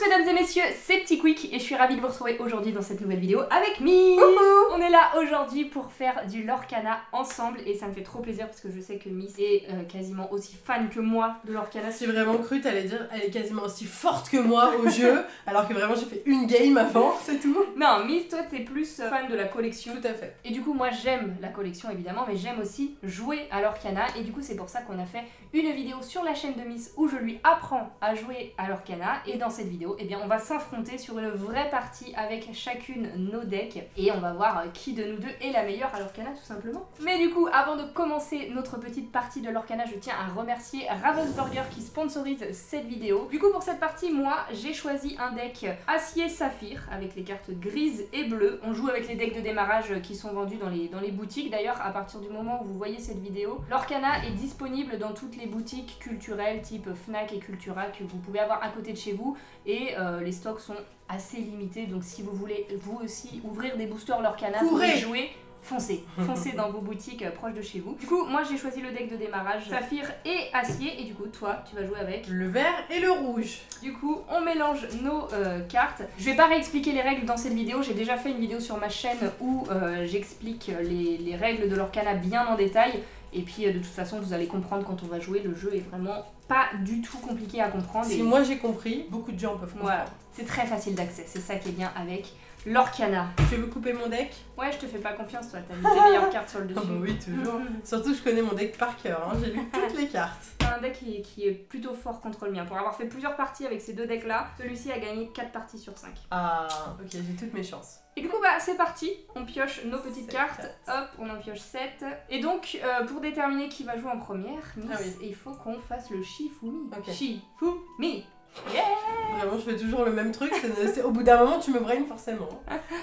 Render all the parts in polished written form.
mesdames et messieurs, c'est Petit Quick et je suis ravie de vous retrouver aujourd'hui dans cette nouvelle vidéo avec Miss. On est là aujourd'hui pour faire du Lorcana ensemble et ça me fait trop plaisir parce que je sais que Miss est quasiment aussi fan que moi de Lorcana. J'ai vraiment cru t'allais dire elle est quasiment aussi forte que moi au jeu alors que vraiment j'ai fait une game avant, c'est tout. Non, Miss, toi t'es plus fan de la collection. Tout à fait. Et du coup moi j'aime la collection évidemment, mais j'aime aussi jouer à Lorcana et du coup c'est pour ça qu'on a fait une vidéo sur la chaîne de Miss où je lui apprends à jouer à Lorcana. Et dans cette vidéo, eh bien, on va s'affronter sur une vraie partie avec chacune nos decks et on va voir qui de nous deux est la meilleure à Lorcana tout simplement. Mais du coup, avant de commencer notre petite partie de Lorcana, je tiens à remercier Ravensburger qui sponsorise cette vidéo. Du coup, pour cette partie, moi, j'ai choisi un deck acier saphir avec les cartes grises et bleues. On joue avec les decks de démarrage qui sont vendus dans les boutiques. D'ailleurs, à partir du moment où vous voyez cette vidéo, Lorcana est disponible dans toutes les boutiques culturelles type Fnac et Cultura que vous pouvez avoir à côté de chez vous et les stocks sont assez limités, donc si vous voulez vous aussi ouvrir des boosters Lorcana pour y jouer, foncez dans vos boutiques proches de chez vous. Du coup, moi j'ai choisi le deck de démarrage saphir et acier et du coup toi tu vas jouer avec le vert et le rouge. Du coup on mélange nos cartes. Je vais pas réexpliquer les règles dans cette vidéo, j'ai déjà fait une vidéo sur ma chaîne où j'explique les règles de Lorcana bien en détail. Et puis de toute façon vous allez comprendre quand on va jouer, le jeu est vraiment pas du tout compliqué à comprendre. Si moi j'ai compris, beaucoup de gens peuvent comprendre. Voilà, c'est très facile d'accès, c'est ça qui est bien avec Lorcana. Tu veux couper mon deck? Ouais, je te fais pas confiance toi, t'as mis tes meilleures cartes sur le dessus. Ah bah oui, toujours. Surtout je connais mon deck par cœur, hein. J'ai lu toutes les cartes. Un deck qui est plutôt fort contre le mien. Pour avoir fait plusieurs parties avec ces deux decks là, celui-ci a gagné 4 parties sur 5. Ah, ok, j'ai toutes mes chances. Et du coup bah c'est parti, on pioche nos petites cartes, hop, on en pioche 7. Et donc pour déterminer qui va jouer en première, Miss, il faut qu'on fasse le Shifumi. Okay. Shifumi. Yeah. Vraiment je fais toujours le même truc, au bout d'un moment tu me braines forcément.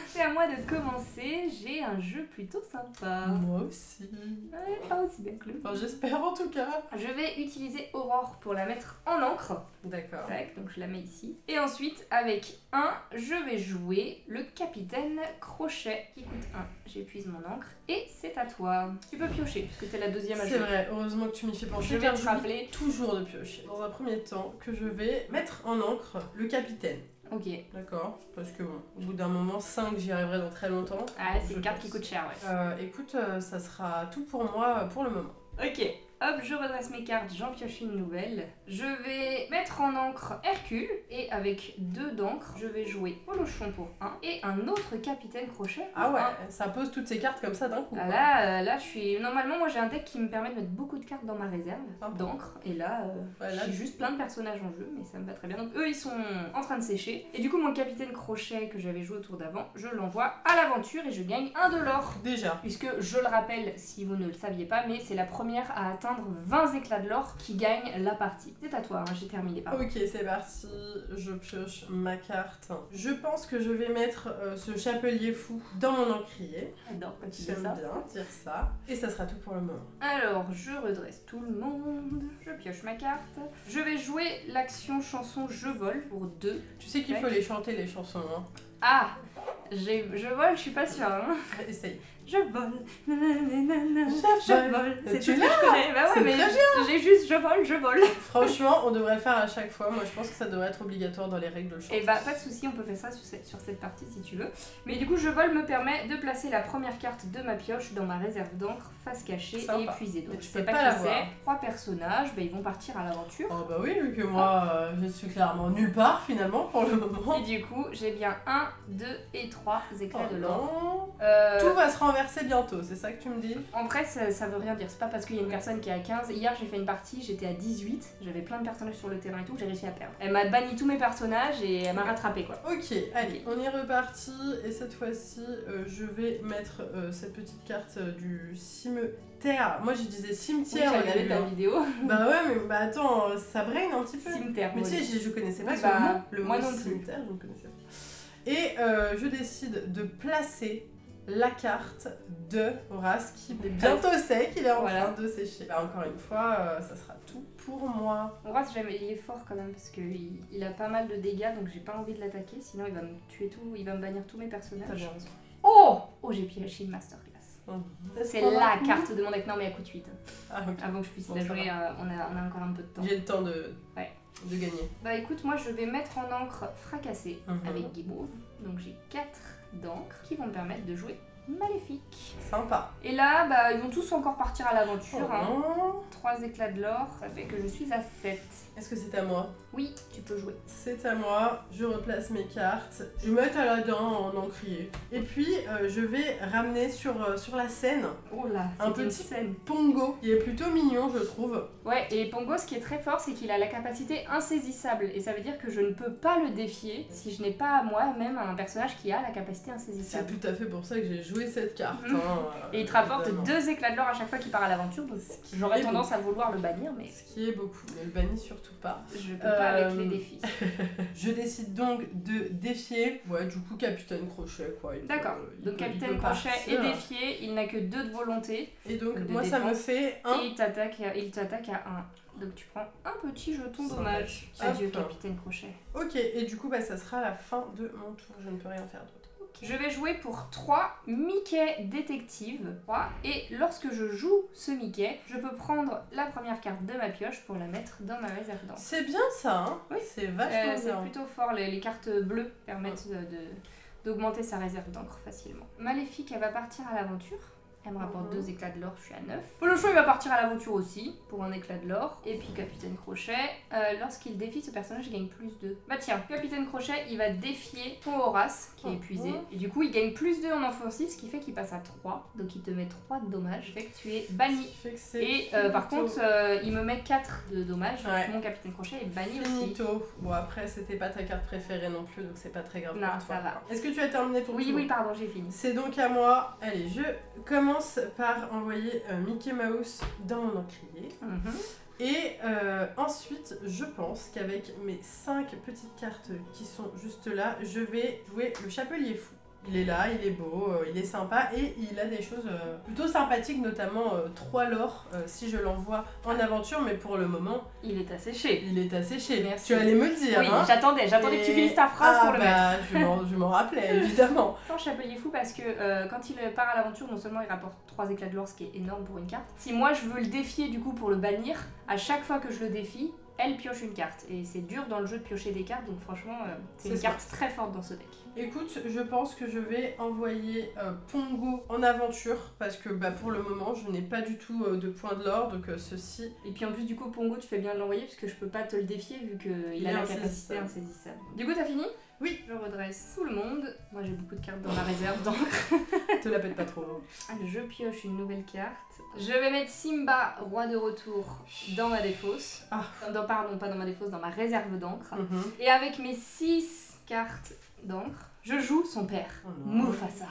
C'est à moi de commencer, j'ai un jeu plutôt sympa. Moi aussi. Ouais, pas aussi bien que le. Enfin j'espère en tout cas. Je vais utiliser Aurore pour la mettre en encre. D'accord. Donc je la mets ici. Et ensuite avec 1, je vais jouer le capitaine Crochet qui coûte 1. J'épuise mon encre et c'est à toi. Tu peux piocher puisque t'es la deuxième à jouer. C'est vrai, heureusement que tu m'y fais penser. Je vais te rappeler toujours de piocher. Dans un premier temps que je vais mettre en encre le capitaine. Ok. D'accord, parce que bon, au bout d'un moment, 5 j'y arriverai dans très longtemps. Ah, c'est une carte qui coûte cher, ouais. Écoute, ça sera tout pour moi pour le moment. Ok. Hop, je redresse mes cartes, j'en pioche une nouvelle. Je vais mettre en encre Hercule et avec 2 d'encre, je vais jouer Polochon pour 1 et un autre capitaine Crochet pour Ah ouais, 1. ça pose toutes ces cartes comme ça d'un coup. Ah là, je suis... Normalement, moi j'ai un deck qui me permet de mettre beaucoup de cartes dans ma réserve d'encre. Et là, j'ai juste plein de personnages en jeu, mais ça me va très bien. Donc eux, ils sont en train de sécher. Et du coup, mon capitaine Crochet que j'avais joué au tour d'avant, je l'envoie à l'aventure et je gagne 1 de l'or. Déjà. Puisque, je le rappelle, si vous ne le saviez pas, mais c'est la première à atteindre 20 éclats de l'or qui gagne la partie. C'est à toi, hein, j'ai terminé par. Ok, c'est parti, je pioche ma carte. Je pense que je vais mettre ce chapelier fou dans mon encrier. J'adore quand tu dis J'aime ça. bien dire ça. Et ça sera tout pour le moment. Alors, je redresse tout le monde, je pioche ma carte. Je vais jouer l'action chanson Je vole pour 2. Tu sais qu'il faut les chanter les chansons, hein. Ah, je vole, je suis pas sûre. Hein. Essaye. Je vole, je vole. C'est tout ce que là je connais. Bah ouais, mais j'ai juste je vole. Franchement, on devrait le faire à chaque fois. Moi, je pense que ça devrait être obligatoire dans les règles de le chanter. Et bah, pas de souci, on peut faire ça sur cette partie si tu veux. Mais du coup, je vole me permet de placer la première carte de ma pioche dans ma réserve d'encre, face cachée et épuisée. Donc, je sais pas qui c'est. 3 personnages, bah, ils vont partir à l'aventure. Oh bah oui, vu que moi, je suis clairement nulle part finalement pour le moment. Et du coup, j'ai bien 1, 2 et 3 éclats de l'or. Tout va se renverser bientôt, c'est ça que tu me dis? En vrai, ça veut rien dire. C'est pas parce qu'il y a une personne qui est à 15. Hier, j'ai fait une partie, j'étais à 18. J'avais plein de personnages sur le terrain et tout, j'ai réussi à perdre. Elle m'a banni tous mes personnages et elle m'a rattrapé quoi. Ok, allez, on est reparti. Et cette fois-ci, je vais mettre cette petite carte du cimetière. Moi, je disais cimetière. Oui, j'ai regardé ta vidéo. Bah ouais, mais bah attends, ça brain un petit peu. Cimetière. Mais tu sais, je connaissais pas oui, ce bah, mot. Le moi mot non plus. cimetière, je ne connaissais pas. Et je décide de placer la carte de Horace qui est bientôt sec, il est en train de sécher. Bah, encore une fois, ça sera tout pour moi. Horace, il est fort quand même parce qu'il a pas mal de dégâts donc j'ai pas envie de l'attaquer sinon il va me tuer tout, il va me bannir tous mes personnages. T'as bien raison. Oh, j'ai pioché une masterclass. C'est la la carte de mon deck, non mais elle coûte 8. Ah, okay. Avant que je puisse la jouer, on a encore un peu de temps. J'ai le temps de... Ouais. de gagner? Bah écoute, moi je vais mettre en encre fracassée avec Guimauve. Donc j'ai 4 d'encre qui vont me permettre de jouer Maléfique. Sympa. Et là, bah ils vont tous encore partir à l'aventure. Oh. 3 éclats de l'or, ça fait que je suis à 7. Est-ce que c'est à moi? Oui, tu peux jouer. C'est à moi, je replace mes cartes, je vais mettre Aladdin en encrier. Et puis je vais ramener sur la scène Oh là, un c'était une petit scène. Pongo. Il est plutôt mignon, je trouve. Ouais, et Pongo, ce qui est très fort, c'est qu'il a la capacité insaisissable. Et ça veut dire que je ne peux pas le défier si je n'ai pas moi-même un personnage qui a la capacité C'est insaisissable. tout à fait pour ça que j'ai joué cette carte. Et il te rapporte évidemment. 2 éclats de l'or à chaque fois qu'il part à l'aventure, donc Ce qui j'aurais est tendance à vouloir le bannir, mais Ce qui est beaucoup, ne le bannis surtout pas. je peux pas avec les défis. Je décide donc de défier, ouais, du coup, Capitaine Crochet, quoi. D'accord, donc Capitaine Crochet est défié, il n'a que 2 de volonté, Et donc, de moi, ça me défense. fait et 1. il t'attaque à 1. Donc tu prends un petit jeton dommage. Hop. Adieu Capitaine Crochet. Ok, et du coup, bah, ça sera la fin de mon tour, je ne peux rien faire d'autre. Je vais jouer pour 3 Mickey détectives. Et lorsque je joue ce Mickey, je peux prendre la première carte de ma pioche pour la mettre dans ma réserve d'encre. C'est bien ça, hein? Oui. C'est vachement C'est bien. plutôt fort, les cartes bleues permettent d'augmenter sa réserve d'encre facilement. Maléfique, elle va partir à l'aventure. Elle me rapporte 2 éclats de l'or, je suis à 9. Polo Show, il va partir à l'aventure aussi, pour un éclat de l'or. Et puis Capitaine Crochet, lorsqu'il défie ce personnage, il gagne plus 2. Bah tiens, Capitaine Crochet, il va défier ton Horace, qui est épuisé. Et du coup, il gagne plus 2 en offensif, ce qui fait qu'il passe à 3. Donc il te met 3 de dommages, ce qui fait que tu es banni. Et par contre, il me met 4 de dommages, donc mon Capitaine Crochet est banni aussi. Finito. Bon, après, c'était pas ta carte préférée non plus, donc c'est pas très grave Non, pour toi. ça va. Est-ce que tu as terminé ton tour? Oui, pardon, j'ai fini. C'est donc à moi. Allez, je commence par envoyer Mickey Mouse dans mon encrier. Et ensuite, je pense qu'avec mes 5 petites cartes qui sont juste là, je vais jouer le Chapelier Fou. Il est là, il est beau, il est sympa et il a des choses plutôt sympathiques, notamment 3 l'or si je l'envoie en aventure, mais pour le moment, il est asséché. il est asséché. Merci. Tu allais me le dire, Oui, hein? j'attendais que tu finisses ta phrase pour le mettre. Je m'en rappelais, évidemment. Tant Chapelier Fou parce que quand il part à l'aventure, non seulement il rapporte 3 éclats de l'or, ce qui est énorme pour une carte. Si moi je veux le défier du coup pour le bannir, à chaque fois que je le défie, elle pioche une carte. Et c'est dur dans le jeu de piocher des cartes, donc franchement, c'est une carte très forte dans ce deck. Écoute, je pense que je vais envoyer Pongo en aventure parce que pour le moment je n'ai pas du tout de points de l'or, donc ceci. Et puis en plus du coup Pongo tu fais bien de l'envoyer parce que je peux pas te le défier vu qu'il a la capacité insaisissable. Du coup t'as fini? Oui. Je redresse tout le monde. Moi j'ai beaucoup de cartes dans ma réserve d'encre. Te la pète pas trop. Je pioche une nouvelle carte. Je vais mettre Simba, roi de retour, dans ma défausse. Pardon, pas dans ma défausse, dans ma réserve d'encre. Et avec mes 6 cartes d'encre, je joue son père, Mufasa.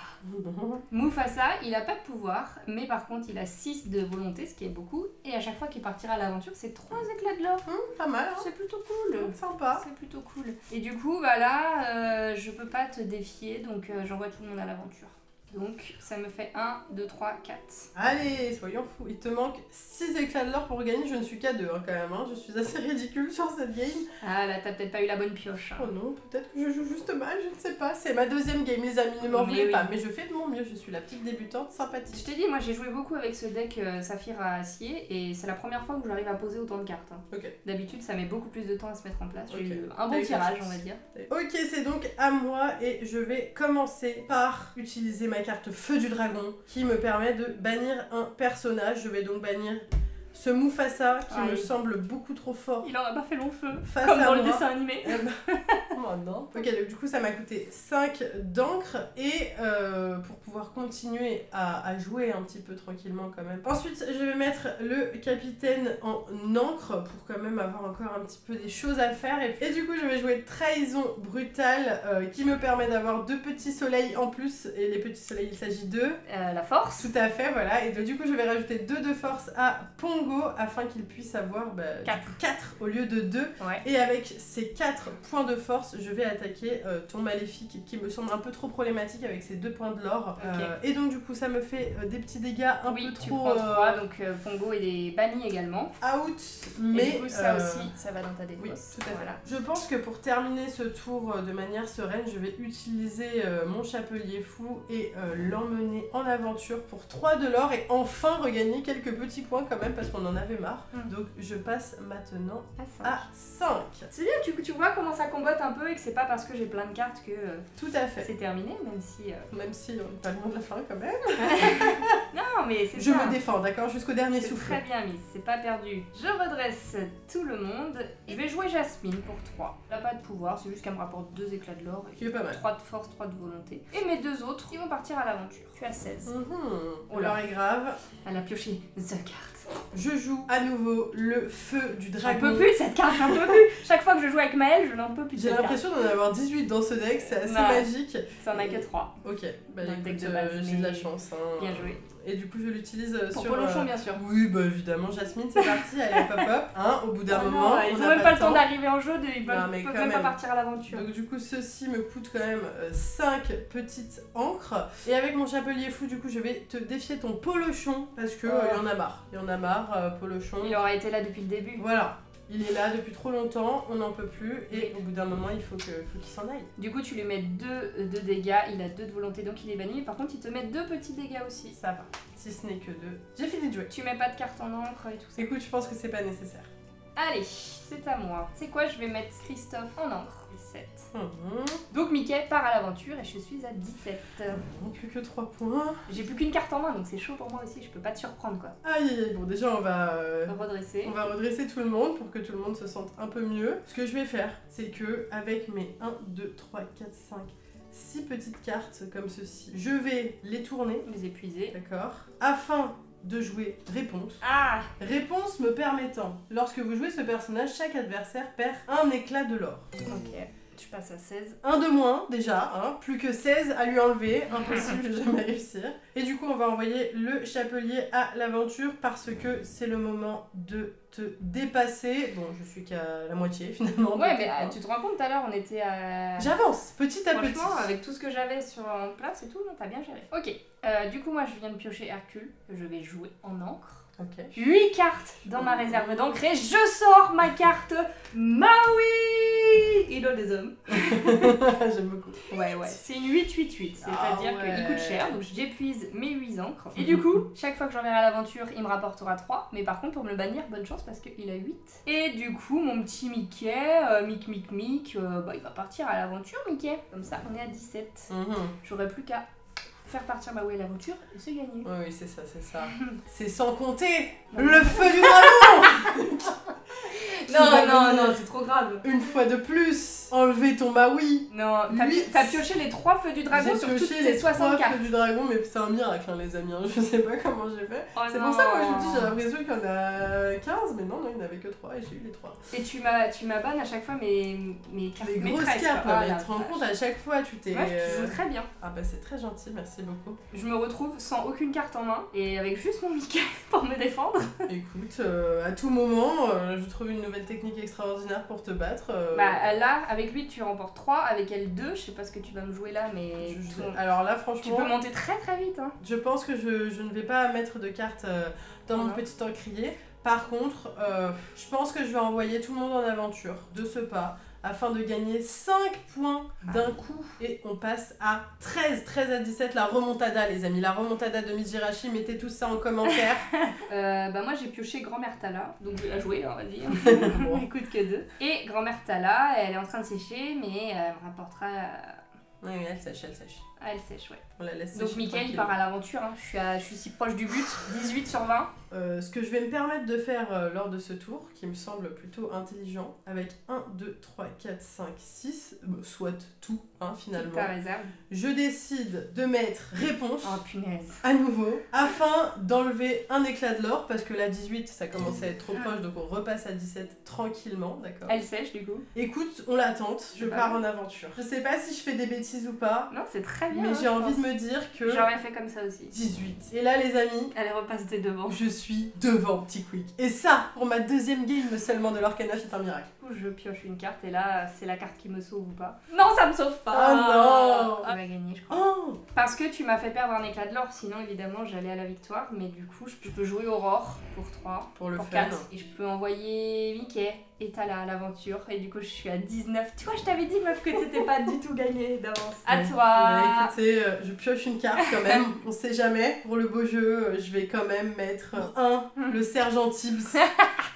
Mufasa, il a pas de pouvoir, mais par contre il a 6 de volonté, ce qui est beaucoup. Et à chaque fois qu'il partira à l'aventure, c'est 3 éclats de l'or. Pas mal, hein? C'est plutôt cool. Sympa. C'est plutôt cool. Et du coup, bah là, je peux pas te défier, donc j'envoie tout le monde à l'aventure. Donc ça me fait 1, 2, 3, 4. Allez, soyons fous. Il te manque 6 éclats de l'or pour gagner. Je ne suis qu'à 2 quand même. Hein. Je suis assez ridicule sur cette game. Ah là, t'as peut-être pas eu la bonne pioche. Oh non, peut-être que je joue juste mal, je ne sais pas. C'est ma 2e game, les amis, ne m'en voulez pas. Mais je fais de mon mieux. Je suis la petite débutante sympathique. Je t'ai dit, moi j'ai joué beaucoup avec ce deck Saphir à acier et c'est la première fois où j'arrive à poser autant de cartes. Ok. D'habitude, ça met beaucoup plus de temps à se mettre en place. J'ai eu un T'as bon eu tirage, on va dire. Ok, c'est donc à moi et je vais commencer par utiliser ma carte Feu du Dragon qui me permet de bannir un personnage. Je vais donc bannir ce Mufasa qui me semble beaucoup trop fort. Il en a pas fait long feu, face comme à dans moi. le dessin animé. Oh non. Ok, donc du coup ça m'a coûté 5 d'encre et pour pouvoir continuer à jouer un petit peu tranquillement quand même. Ensuite je vais mettre le capitaine en encre pour quand même avoir encore un petit peu des choses à faire. Et du coup je vais jouer trahison brutale qui me permet d'avoir 2 petits soleils en plus. Et les petits soleils il s'agit de... la force. Tout à fait, voilà. Et donc, du coup je vais rajouter 2 de force à Pongo afin qu'il puisse avoir 4 au lieu de 2. Ouais. Et avec ces 4 points de force, je vais attaquer ton maléfique qui me semble un peu trop problématique avec ses 2 points de l'or. Et donc du coup ça me fait des petits dégâts un peu trop... Oui, tu prends 3, donc Pongo est banni également. Out, mais... Et du coup ça aussi, ça va dans ta défausse. Oui, tout à fait. Voilà. Je pense que pour terminer ce tour de manière sereine, je vais utiliser mon Chapelier Fou et l'emmener en aventure pour 3 de l'or et enfin regagner quelques petits points quand même parce qu'on on en avait marre. Donc je passe maintenant à 5. C'est bien, tu vois comment ça combotte un peu et que c'est pas parce que j'ai plein de cartes que tout à fait. C'est terminé, même si... Même si on n'est pas loin de la fin quand même. Non, mais c'est Je me défends, d'accord, jusqu'au dernier souffle. Très bien, Miss, c'est pas perdu. Je redresse tout le monde. Je vais jouer Jasmine pour 3. Elle n'a pas de pouvoir, c'est juste qu'elle me rapporte 2 éclats de l'or. Qui est pas mal. 3 de force, 3 de volonté. Et mes 2 autres, ils vont partir à l'aventure. Je suis à 16. Oh là, est grave. Elle a pioché The Card. Je joue à nouveau le feu du dragon. J'en peux plus de cette carte, j'en peux plus. Chaque fois que je joue avec Maëlle, je n'en peux plus de cette carte. J'ai l'impression d'en avoir 18 dans ce deck, c'est assez magique. Ça en a que 3. Ok, bah dans écoute, j'ai de la chance. Hein. Bien joué. Et du coup, je l'utilise pour sur... Polochon, bien sûr. Oui, bah évidemment, Jasmine, c'est parti, allez, hop. Hein, au bout d'un moment, ils n'ont même pas le temps d'arriver en jeu, ils peuvent même pas partir à l'aventure. Donc du coup, ceci me coûte quand même 5 petites encres. Et avec mon chapelier fou, du coup, je vais te défier ton Polochon, parce que il y en a marre. Il y en a marre, Polochon. Il aura été là depuis le début. Voilà. Il est là depuis trop longtemps, on n'en peut plus, et au bout d'un moment, il faut qu'il s'en aille. Du coup, tu lui mets 2 de dégâts, il a 2 de volonté, donc il est banni. Par contre, il te met 2 petits dégâts aussi. Ça va, si ce n'est que 2. J'ai fini de jouer. Tu mets pas de carte en encre et tout ça. Écoute, je pense que c'est pas nécessaire. Allez, c'est à moi. C'est quoi, je vais mettre Christophe en encre. 7. Donc Mickey part à l'aventure et je suis à 17. Plus que 3 points. J'ai plus qu'une carte en main, donc c'est chaud pour moi aussi, je peux pas te surprendre quoi. Aïe, bon déjà on va redresser. On va redresser tout le monde pour que tout le monde se sente un peu mieux. Ce que je vais faire, c'est que avec mes 1, 2, 3, 4, 5, 6 petites cartes comme ceci, je vais les tourner. Les épuiser. D'accord. Afin de jouer réponse. Ah! Réponse me permettant, lorsque vous jouez ce personnage, chaque adversaire perd un éclat de l'or. Ok. Je passe à 16. Un de moins déjà, hein. Plus que 16 à lui enlever, impossible, je vais jamais réussir. Et du coup on va envoyer le chapelier à l'aventure parce que c'est le moment de te dépasser. Bon, je suis qu'à la moitié finalement. Ouais, mais tu te rends compte tout à l'heure, on était à... J'avance, petit à petit. Franchement, avec tout ce que j'avais en place et tout, t'as bien géré. Ok, du coup moi je viens de piocher Hercule, que je vais jouer en encre. Ok. 8 cartes dans ma réserve d'encre et je sors ma carte Maui, idole des hommes. J'aime beaucoup. Ouais, c'est une 8-8-8, c'est-à-dire qu'il coûte cher, donc j'épuise mes 8 encres. Et du coup, chaque fois que j'enverrai à l'aventure, il me rapportera 3, mais par contre pour me le bannir, bonne chance parce qu'il a 8. Et du coup, mon petit Mickey, Mick, il va partir à l'aventure, Mickey. Comme ça, on est à 17. J'aurais plus qu'à faire partir Maui à l'aventure et se gagner. Oui, c'est ça. C'est sans compter le feu du dragon. Non, c'est trop grave. Une fois de plus, enlever ton Maui. Non, t'as pioché les 3 feux du dragon sur toutes tes 60 cartes. J'ai pioché les 3 feux du dragon, mais c'est un miracle, hein, les amis. Hein. Je sais pas comment j'ai fait. C'est pour ça que moi je vous dis, j'ai l'impression qu'il y en a 15, mais non, il n'y en avait que 3 et j'ai eu les 3. Et tu m'as ban à chaque fois mes cartes. Les grosses cartes, mais tu te rends compte, à chaque fois tu t'es... Ouais, tu joues très bien. Ah bah c'est très gentil, merci beaucoup. Je me retrouve sans aucune carte en main et avec juste mon Mickey pour me défendre. Écoute, à tout moment, je trouve une nouvelle technique extraordinaire pour te battre. Bah là, avec lui tu remportes 3, avec elle 2, je sais pas ce que tu vas me jouer là, mais... Alors là franchement... Tu peux monter très vite. Hein. Je pense que je ne vais pas mettre de cartes dans mon petit encrier. Par contre, je pense que je vais envoyer tout le monde en aventure de ce pas afin de gagner 5 points d'un coup. Et on passe à 13 à 17, la remontada les amis, la remontada de Miss Jirachi, mettez tout ça en commentaire. Bah moi j'ai pioché Grand-Mère Tala, donc je vais la jouer on va dire, bon. Écoute que 2. Et Grand-Mère Tala, elle est en train de sécher, mais elle me rapportera... Oui, elle sèche. Ah, elle sèche, ouais. On la laisse donc Mickey il part à l'aventure, hein. Je suis si proche du but, 18 sur 20. Ce que je vais me permettre de faire lors de ce tour, qui me semble plutôt intelligent, avec 1, 2, 3, 4, 5, 6, soit tout, hein, finalement. Ta réserve. Je décide de mettre réponse, oh punaise, à nouveau, afin d'enlever un éclat de l'or, parce que la 18, ça commence à être trop proche, donc on repasse à 17 tranquillement, d'accord. Elle sèche du coup. Écoute, on l'attente, je pars en aventure. Je sais pas si je fais des bêtises ou pas. Non, c'est très bien. Mais j'ai envie de me dire que... J'aurais fait comme ça aussi. 18. Et là, les amis... Elle repasse des devant. Je suis devant, petit quick. Et ça, pour ma deuxième game seulement de l'Orcana, c'est un miracle. Du coup, je pioche une carte et là, c'est la carte qui me sauve ou pas. Non, ça me sauve pas. Oh non. On va gagner, je crois. Oh. Parce que tu m'as fait perdre un éclat de l'or, sinon évidemment j'allais à la victoire. Mais du coup, je peux jouer Aurore pour 3, pour le pour fun. 4. Et je peux envoyer Mickey est à l'aventure. Et du coup, je suis à 19. Tu vois, je t'avais dit, meuf, que t'étais pas du tout gagnée d'avance. À toi. Bah, écoutez, je pioche une carte quand même. On sait jamais. Pour le beau jeu, je vais quand même mettre le sergent Tibbs.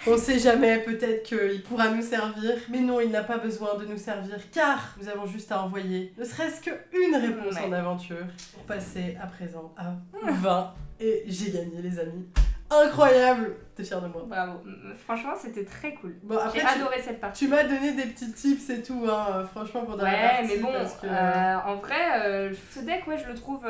On sait jamais, peut-être qu'il pourra nous servir. Mais non, il n'a pas besoin de nous servir car nous avons juste à envoyer ne serait-ce qu'une réponse en aventure pour passer à présent à 20. Et j'ai gagné, les amis. Incroyable! T'es fière de moi? Bravo. Franchement, c'était très cool. Bon, après, j'ai adoré cette partie. Tu m'as donné des petits tips et tout, hein, franchement, pendant la partie. Ouais, mais bon, parce que... en vrai, ce deck, ouais, je le trouve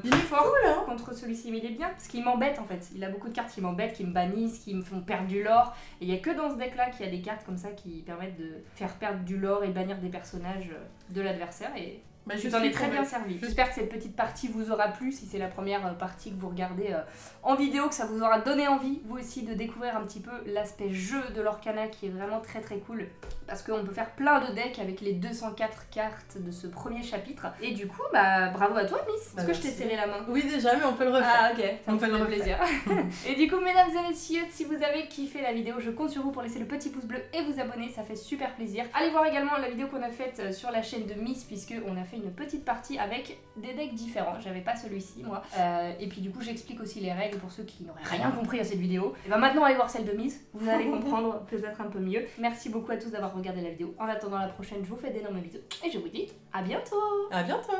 il est fort cool, hein, contre celui-ci, mais il est bien. Parce qu'il m'embête, en fait. Il a beaucoup de cartes qui m'embêtent, qui me bannissent, qui me font perdre du lore. Et il y a que dans ce deck-là qu'il y a des cartes comme ça qui permettent de faire perdre du lore et bannir des personnages de l'adversaire. Et bah, tu t'en es très bien servi. J'espère que cette petite partie vous aura plu, si c'est la première partie que vous regardez en vidéo, que ça vous aura donné envie, vous aussi, de découvrir un petit peu l'aspect jeu de l'Orcana qui est vraiment très très cool. Parce qu'on peut faire plein de decks avec les 204 cartes de ce premier chapitre. Et du coup, bah bravo à toi, Miss. Est-ce que je t'ai serré la main? Oui, déjà, mais on peut le refaire. Ah, ok, ça me fait plaisir. Et du coup, mesdames et messieurs, si vous avez kiffé la vidéo, je compte sur vous pour laisser le petit pouce bleu et vous abonner, ça fait super plaisir. Allez voir également la vidéo qu'on a faite sur la chaîne de Miss, puisque on a fait une petite partie avec des decks différents. J'avais pas celui-ci, moi. Et puis du coup, j'explique aussi les règles pour ceux qui n'auraient rien compris à cette vidéo. Et bah maintenant, allez voir celle de Miss, vous allez comprendre peut-être un peu mieux. Merci beaucoup à tous d'avoir regardé la vidéo. En attendant la prochaine, je vous fais d'énormes bisous et je vous dis à bientôt. À bientôt.